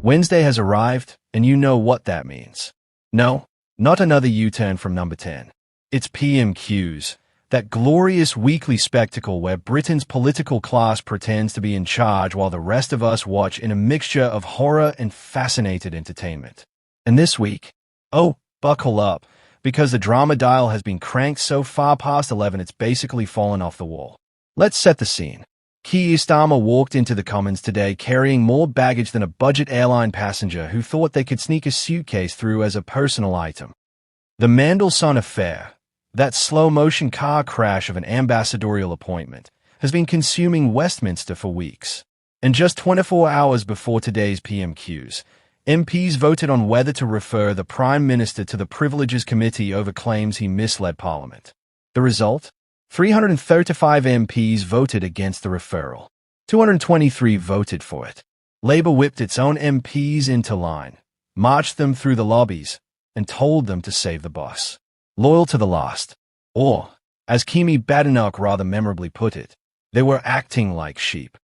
Wednesday has arrived, and you know what that means. No, not another U-turn from number 10. It's PMQs, that glorious weekly spectacle where Britain's political class pretends to be in charge while the rest of us watch in a mixture of horror and fascinated entertainment. And this week, oh, buckle up, because the drama dial has been cranked so far past 11 it's basically fallen off the wall. Let's set the scene. Keir Starmer walked into the Commons today carrying more baggage than a budget airline passenger who thought they could sneak a suitcase through as a personal item. The Mandelson affair, that slow-motion car crash of an ambassadorial appointment, has been consuming Westminster for weeks. And just 24 hours before today's PMQs, MPs voted on whether to refer the Prime Minister to the Privileges Committee over claims he misled Parliament. The result? 335 MPs voted against the referral. 223 voted for it. Labour whipped its own MPs into line, marched them through the lobbies, and told them to save the boss. Loyal to the last. Or, as Kemi Badenoch rather memorably put it, they were acting like sheep.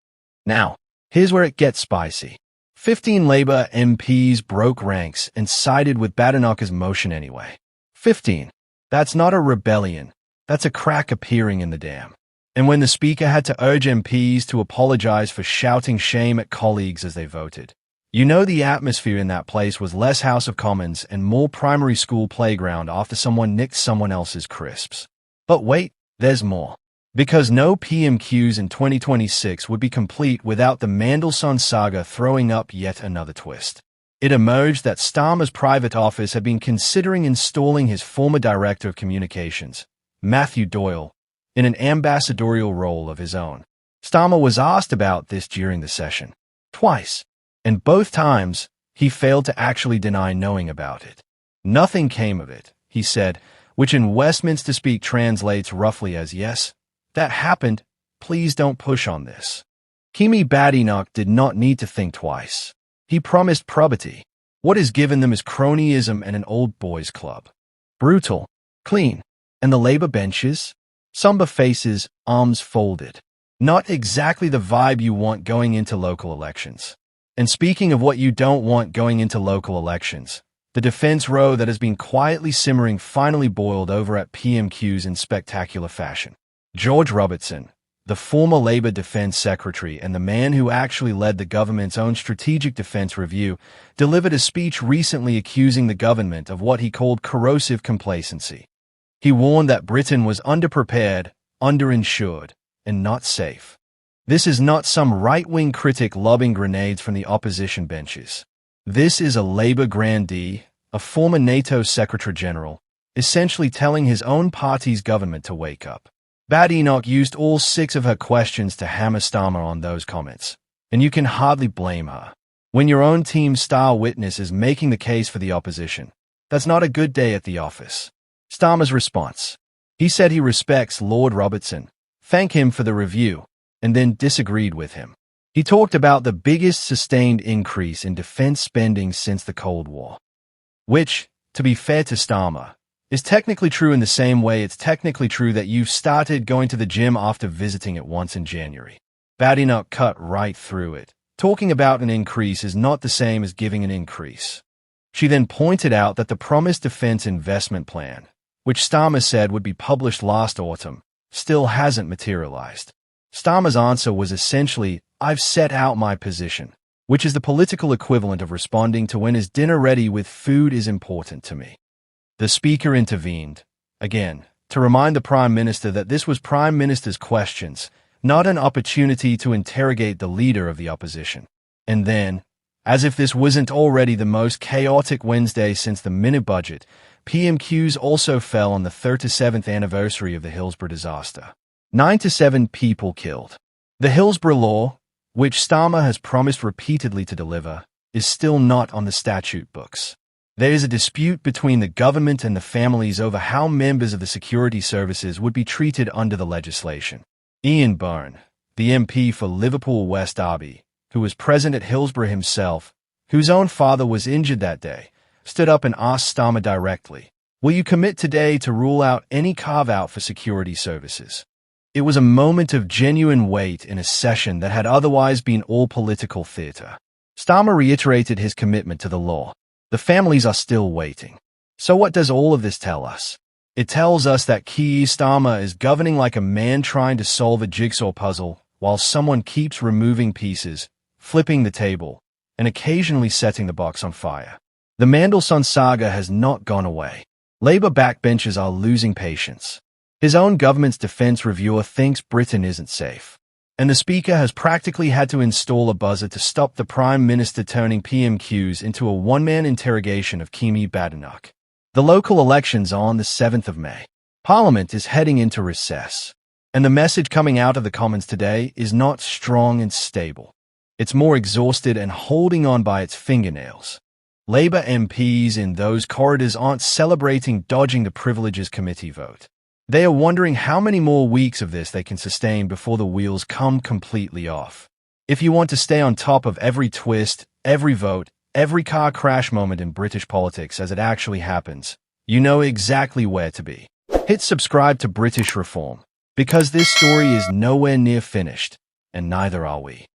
Now, here's where it gets spicy. 15 Labour MPs broke ranks and sided with Badenoch's motion anyway. 15. That's not a rebellion. That's a crack appearing in the dam. And when the Speaker had to urge MPs to apologize for shouting shame at colleagues as they voted, you know the atmosphere in that place was less House of Commons and more primary school playground after someone nicked someone else's crisps. But wait, there's more. Because no PMQs in 2026 would be complete without the Mandelson saga throwing up yet another twist. It emerged that Starmer's private office had been considering installing his former Director of Communications, Matthew Doyle, in an ambassadorial role of his own. Starmer was asked about this during the session. Twice. And both times, he failed to actually deny knowing about it. Nothing came of it, he said, which in Westminster speak translates roughly as yes, that happened, please don't push on this. Kemi Badenoch did not need to think twice. He promised probity. What is given them is cronyism and an old boys club. Brutal, clean. And the Labour benches? Somber faces, arms folded. Not exactly the vibe you want going into local elections. And speaking of what you don't want going into local elections, the defence row that has been quietly simmering finally boiled over at PMQs in spectacular fashion. George Robertson, the former Labour Defence Secretary and the man who actually led the government's own Strategic Defence Review, delivered a speech recently accusing the government of what he called corrosive complacency. He warned that Britain was underprepared, underinsured, and not safe. This is not some right-wing critic lobbing grenades from the opposition benches. This is a Labour grandee, a former NATO Secretary-General, essentially telling his own party's government to wake up. Badenoch used all 6 of her questions to hammer Starmer on those comments, and you can hardly blame her. When your own team's star witness is making the case for the opposition, that's not a good day at the office. Starmer's response. He said he respects Lord Robertson, thanked him for the review, and then disagreed with him. He talked about the biggest sustained increase in defense spending since the Cold War. Which, to be fair to Starmer, is technically true in the same way it's technically true that you've started going to the gym after visiting it once in January. Badenoch cut right through it. Talking about an increase is not the same as giving an increase. She then pointed out that the promised defense investment plan, which Starmer said would be published last autumn, still hasn't materialized. Starmer's answer was essentially, I've set out my position, which is the political equivalent of responding to when is dinner ready with food is important to me. The Speaker intervened, again, to remind the Prime Minister that this was Prime Minister's questions, not an opportunity to interrogate the leader of the opposition. And then, as if this wasn't already the most chaotic Wednesday since the mini-budget, PMQs also fell on the 37th anniversary of the Hillsborough disaster. 9 to 7 people killed. The Hillsborough Law, which Starmer has promised repeatedly to deliver, is still not on the statute books. There is a dispute between the government and the families over how members of the security services would be treated under the legislation. Ian Byrne, the MP for Liverpool West Derby, who was present at Hillsborough himself, whose own father was injured that day, stood up and asked Starmer directly, will you commit today to rule out any carve-out for security services? It was a moment of genuine weight in a session that had otherwise been all political theatre. Starmer reiterated his commitment to the law. The families are still waiting. So what does all of this tell us? It tells us that Keir Starmer is governing like a man trying to solve a jigsaw puzzle, while someone keeps removing pieces, flipping the table, and occasionally setting the box on fire. The Mandelson saga has not gone away. Labour backbenchers are losing patience. His own government's defence reviewer thinks Britain isn't safe. And the Speaker has practically had to install a buzzer to stop the Prime Minister turning PMQs into a one-man interrogation of Kemi Badenoch. The local elections are on the 7th of May. Parliament is heading into recess. And the message coming out of the Commons today is not strong and stable. It's more exhausted and holding on by its fingernails. Labour MPs in those corridors aren't celebrating dodging the Privileges Committee vote. They are wondering how many more weeks of this they can sustain before the wheels come completely off. If you want to stay on top of every twist, every vote, every car crash moment in British politics as it actually happens, you know exactly where to be. Hit subscribe to British Reform, because this story is nowhere near finished, and neither are we.